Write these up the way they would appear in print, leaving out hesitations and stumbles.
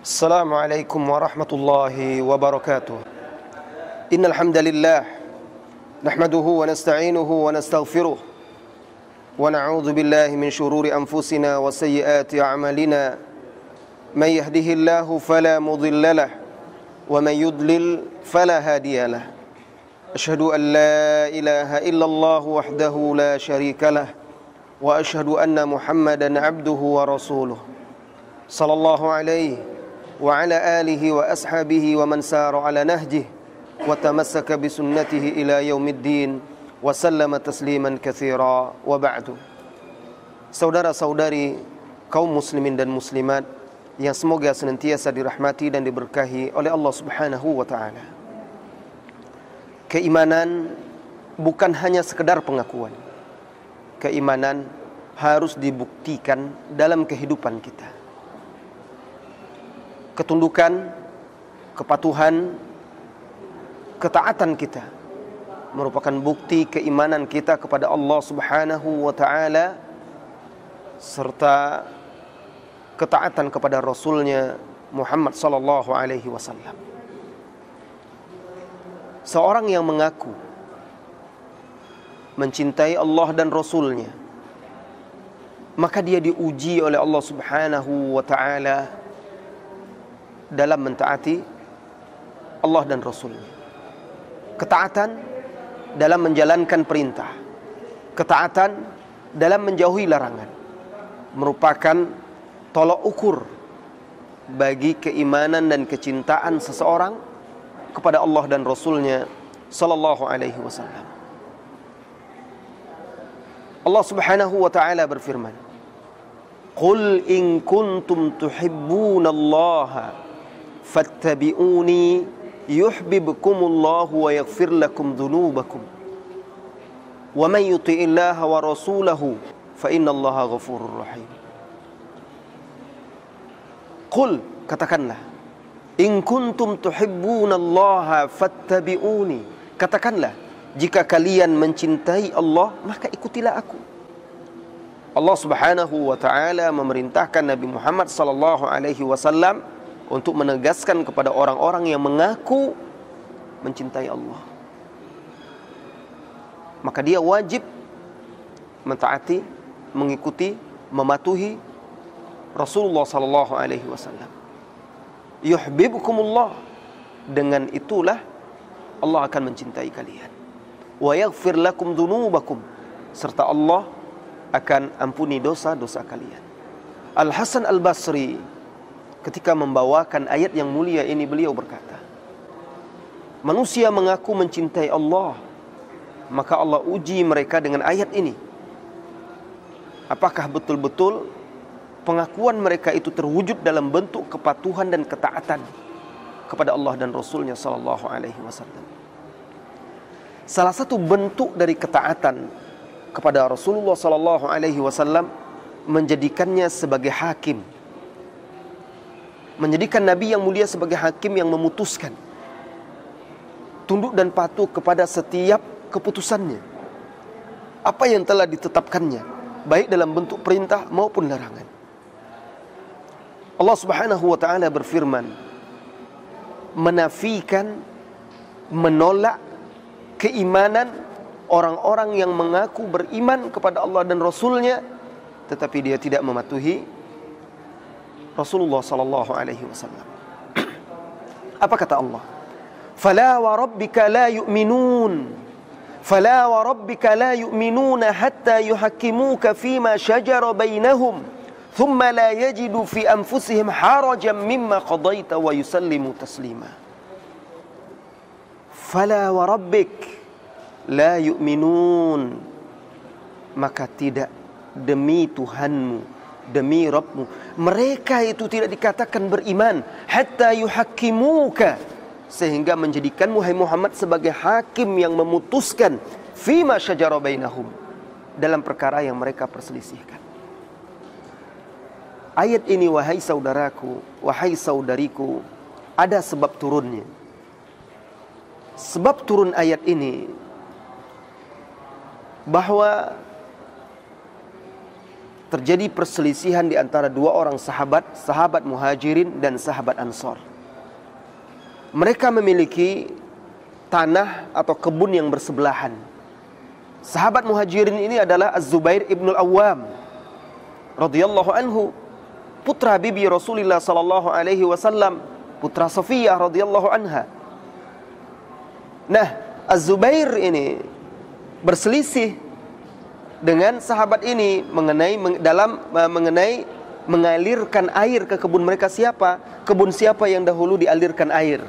Assalamualaikum warahmatullahi wabarakatuh. Innal hamdalillah nahmaduhu wa nasta'inuhu wa nastaghfiruh wa na'udzu billahi min shururi anfusina wa sayyiati a'malina. May yahdihillahu fala mudilla lahu wa may yudlil fala hadiya lahu. Asyhadu an la ilaha illallah wahdahu la syarika lahu wa asyhadu anna Muhammadan 'abduhu wa rasuluh. Sallallahu alaihi wa ala alihi wa ashabihi wa man sara ala nahjihi wa tamassaka bi sunnatihi ila yaumiddin wa sallama tasliman katsira wa ba'du. Saudara-saudari kaum muslimin dan muslimat yang semoga senantiasa dirahmati dan diberkahi oleh Allah Subhanahu wa taala. Keimanan bukan hanya sekedar pengakuan. Keimanan harus dibuktikan dalam kehidupan kita. Ketundukan, kepatuhan, ketaatan kita merupakan bukti keimanan kita kepada Allah Subhanahu wa taala serta ketaatan kepada Rasulnya Muhammad sallallahu alaihi wasallam. Seorang yang mengaku mencintai Allah dan Rasulnya, maka dia diuji oleh Allah Subhanahu wa taala dalam mentaati Allah dan Rasulnya. Ketaatan dalam menjalankan perintah, ketaatan dalam menjauhi larangan merupakan tolok ukur bagi keimanan dan kecintaan seseorang kepada Allah dan Rasulnya sallallahu alaihi wasallam. Allah Subhanahu wa taala berfirman, "Qul in kuntum tuhibbunallaha fattabi'uni yuhibbukumullahu wa yaghfir lakum dhunubakum wa man yuti'illaha wa rasulahu fa innallaha ghafurur rahim." Qul, katakanlah, in kuntum tuhibbunallaha fattabi'uni, katakanlah, jika kalian mencintai Allah maka ikutilah aku. Allah Subhanahu wa taala memerintahkan Nabi Muhammad sallallahu alaihi wasallam untuk menegaskan kepada orang-orang yang mengaku mencintai Allah, maka dia wajib mentaati, mengikuti, mematuhi Rasulullah sallallahu alaihi wasallam. Yuhibbukumullah, dengan itulah Allah akan mencintai kalian. Wa yaghfir lakum dzunubakum, serta Allah akan ampuni dosa-dosa kalian. Al-Hasan Al-Basri ketika membawakan ayat yang mulia ini, beliau berkata, manusia mengaku mencintai Allah, maka Allah uji mereka dengan ayat ini. Apakah betul-betul pengakuan mereka itu terwujud dalam bentuk kepatuhan dan ketaatan kepada Allah dan Rasulnya sallallahu alaihi wasallam. Salah satu bentuk dari ketaatan kepada Rasulullah sallallahu alaihi wasallam menjadikannya sebagai hakim, menjadikan Nabi yang mulia sebagai hakim yang memutuskan, tunduk dan patuh kepada setiap keputusannya, apa yang telah ditetapkannya, baik dalam bentuk perintah maupun larangan. Allah Subhanahu wa taala berfirman, menafikan, menolak keimanan orang-orang yang mengaku beriman kepada Allah dan Rasulnya, tetapi dia tidak mematuhi Rasulullah sallallahu alaihi wasallam. Apa kata Allah? Fala wa rabbika la yu'minun. Fala wa rabbika la yu'minuna hatta yuhakkimuka fima shajara bainahum thumma la yajidu fi anfusihim harajan mimma qadaita wa yusallimu taslima. Fala wa rabbik la yu'minun, maka tidak, demi Tuhanmu, demi Rabbmu, mereka itu tidak dikatakan beriman hatta yuhakkimuka, sehingga menjadikanmu hai Muhammad sebagai hakim yang memutuskan fima syajara bainahum, dalam perkara yang mereka perselisihkan. Ayat ini, wahai saudaraku, wahai saudariku, ada sebab turunnya. Sebab turun ayat ini bahwa terjadi perselisihan di antara dua orang sahabat Muhajirin dan sahabat Ansor. Mereka memiliki tanah atau kebun yang bersebelahan. Sahabat Muhajirin ini adalah Az-Zubair ibn al-Awwam radhiyallahu anhu, putra bibi Rasulullah sallallahu alaihi wasallam, putra Safiyah radhiyallahu anha. Nah, Az-Zubair ini berselisih dengan sahabat ini mengenai mengalirkan air ke kebun mereka. Kebun siapa yang dahulu dialirkan air.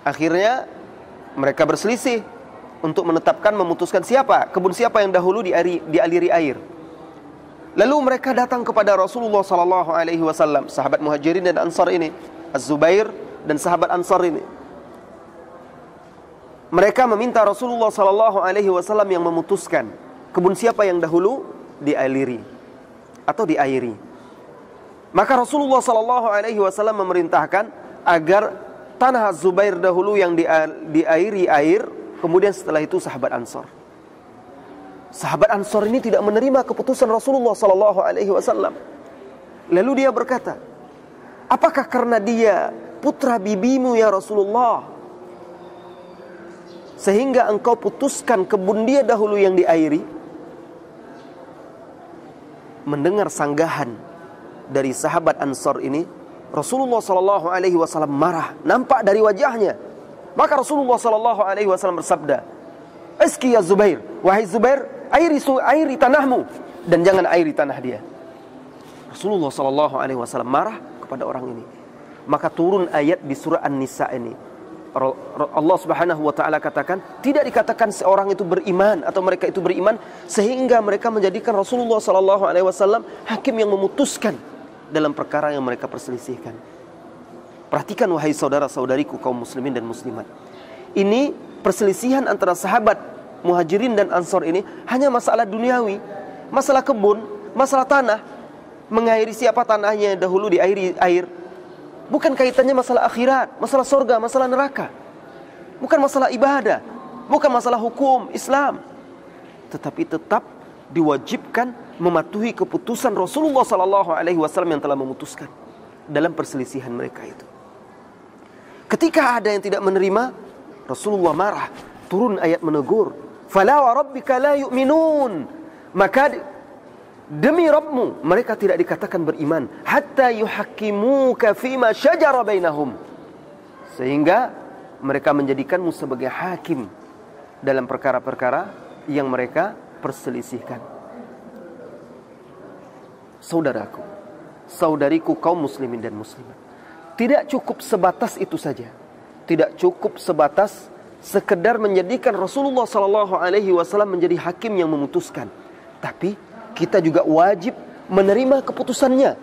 Akhirnya mereka berselisih untuk memutuskan kebun siapa yang dahulu dialiri air. Lalu mereka datang kepada Rasulullah sallallahu alaihi wasallam, sahabat Muhajirin dan Ansar ini, Az-Zubair dan sahabat Ansar ini. Mereka meminta Rasulullah sallallahu alaihi wasallam yang memutuskan kebun siapa yang dahulu dialiri atau diairi. Maka Rasulullah sallallahu alaihi wasallam memerintahkan agar tanah Az-Zubair dahulu yang diairi air, kemudian setelah itu sahabat Ansar. Sahabat Ansar ini tidak menerima keputusan Rasulullah sallallahu alaihi wasallam. Lalu dia berkata, "Apakah karena dia putra bibimu ya Rasulullah, sehingga engkau putuskan kebun dia dahulu yang diairi?" Mendengar sanggahan dari sahabat Ansar ini, Rasulullah sallallahu alaihi wasallam marah, nampak dari wajahnya. Maka Rasulullah sallallahu alaihi wasallam bersabda, "Iski ya Zubair, wahai Zubair, airi tanahmu dan jangan airi tanah dia." Rasulullah sallallahu alaihi wasallam marah kepada orang ini. Maka turun ayat di surah An-Nisa ini. Allah Subhanahu wa taala katakan, tidak dikatakan seorang itu beriman atau mereka itu beriman sehingga mereka menjadikan Rasulullah sallallahu alaihi wasallam hakim yang memutuskan dalam perkara yang mereka perselisihkan. Perhatikan wahai saudara-saudariku kaum muslimin dan muslimat. Ini perselisihan antara sahabat Muhajirin dan Ansor ini hanya masalah duniawi, masalah kebun, masalah tanah, mengairi siapa tanahnya dahulu diairi air. Bukan kaitannya masalah akhirat, masalah surga, masalah neraka. Bukan masalah ibadah, bukan masalah hukum Islam. Tetapi tetap diwajibkan mematuhi keputusan Rasulullah sallallahu alaihi wasallam yang telah memutuskan dalam perselisihan mereka itu. Ketika ada yang tidak menerima, Rasulullah marah, turun ayat menegur, "Fala wa rabbika la yu'minun." Maka demi Rabbmu mereka tidak dikatakan beriman hatta yuhakkimuka fima syajara bainahum, sehingga mereka menjadikanmu sebagai hakim dalam perkara-perkara yang mereka perselisihkan. Saudaraku, saudariku kaum muslimin dan muslimat, tidak cukup sebatas itu saja. Tidak cukup sebatas sekedar menjadikan Rasulullah sallallahu alaihi wasallam menjadi hakim yang memutuskan. Tapi kita juga wajib menerima keputusannya.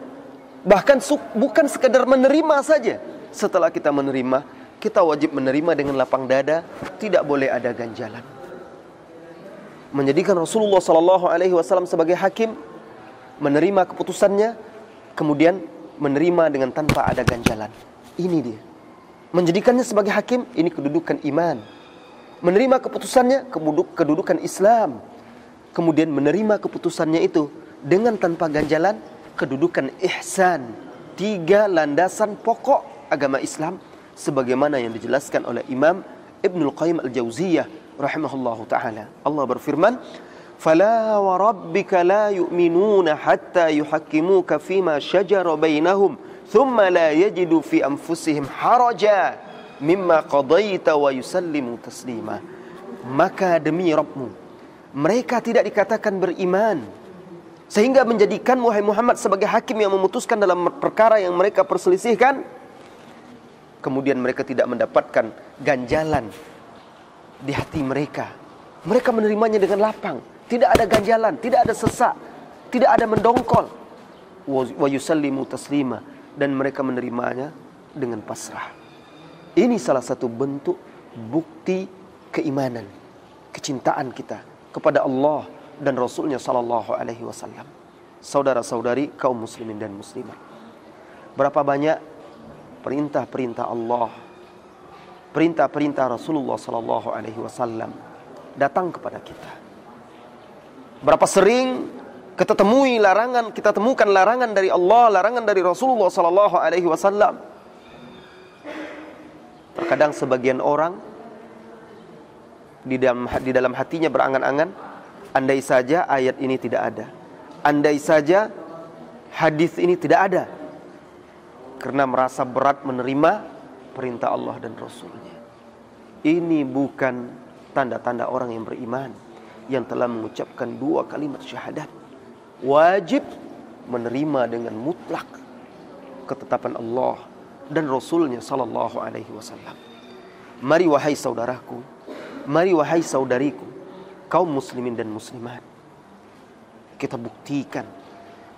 Bahkan bukan sekedar menerima saja. Setelah kita menerima, kita wajib menerima dengan lapang dada, tidak boleh ada ganjalan. Menjadikan Rasulullah sallallahu alaihi wasallam sebagai hakim, menerima keputusannya, kemudian menerima dengan tanpa ada ganjalan. Ini dia. Menjadikannya sebagai hakim, ini kedudukan iman. Menerima keputusannya, kedudukan Islam. Kemudian menerima keputusannya itu dengan tanpa ganjalan, kedudukan ihsan. 3 landasan pokok agama Islam sebagaimana yang dijelaskan oleh Imam Ibnul Qayyim Al-Jauziyah rahimahullahu taala. Allah berfirman, "Fala wa rabbika la yu'minuna hatta yuhakkimuka fima shajara bainahum thumma la yajidu fi anfusihim haraja mimma qadaita wa yusallimu taslima." Maka demi Rabbmu, mereka tidak dikatakan beriman sehingga menjadikan wahai Muhammad sebagai hakim yang memutuskan dalam perkara yang mereka perselisihkan, kemudian mereka tidak mendapatkan ganjalan di hati mereka. Mereka menerimanya dengan lapang, tidak ada ganjalan, tidak ada sesak, tidak ada mendongkol. Wa yusallimu taslima, dan mereka menerimanya dengan pasrah. Ini salah satu bentuk bukti keimanan, kecintaan kita kepada Allah dan Rasulnya sallallahu alaihi wasallam. Saudara-saudari kaum muslimin dan muslimat, berapa banyak perintah-perintah Allah, perintah-perintah Rasulullah sallallahu alaihi wasallam datang kepada kita. Berapa sering kita temukan larangan dari Allah, larangan dari Rasulullah sallallahu alaihi wasallam. Terkadang sebagian orang di dalam hatinya berangan-angan, andai saja ayat ini tidak ada, andai saja hadis ini tidak ada, karena merasa berat menerima perintah Allah dan Rasulnya. Ini bukan tanda-tanda orang yang beriman, yang telah mengucapkan 2 kalimat syahadat. Wajib menerima dengan mutlak ketetapan Allah dan Rasulnya sallallahu alaihi wasallam. Mari wahai saudaraku, mari wahai saudariku, kaum muslimin dan muslimat, kita buktikan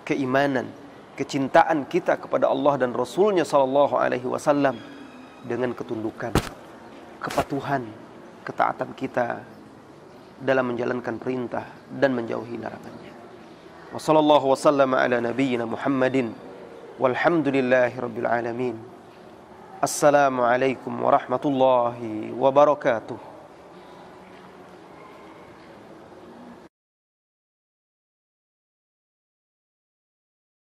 keimanan, kecintaan kita kepada Allah dan Rasulnya sallallahu alaihi wasallam dengan ketundukan, kepatuhan, ketaatan kita dalam menjalankan perintah dan menjauhi larangannya. Wa sallallahu wasallama ala nabiyyina Muhammadin walhamdulillahi rabbil alamin. Assalamualaikum warahmatullahi wabarakatuh.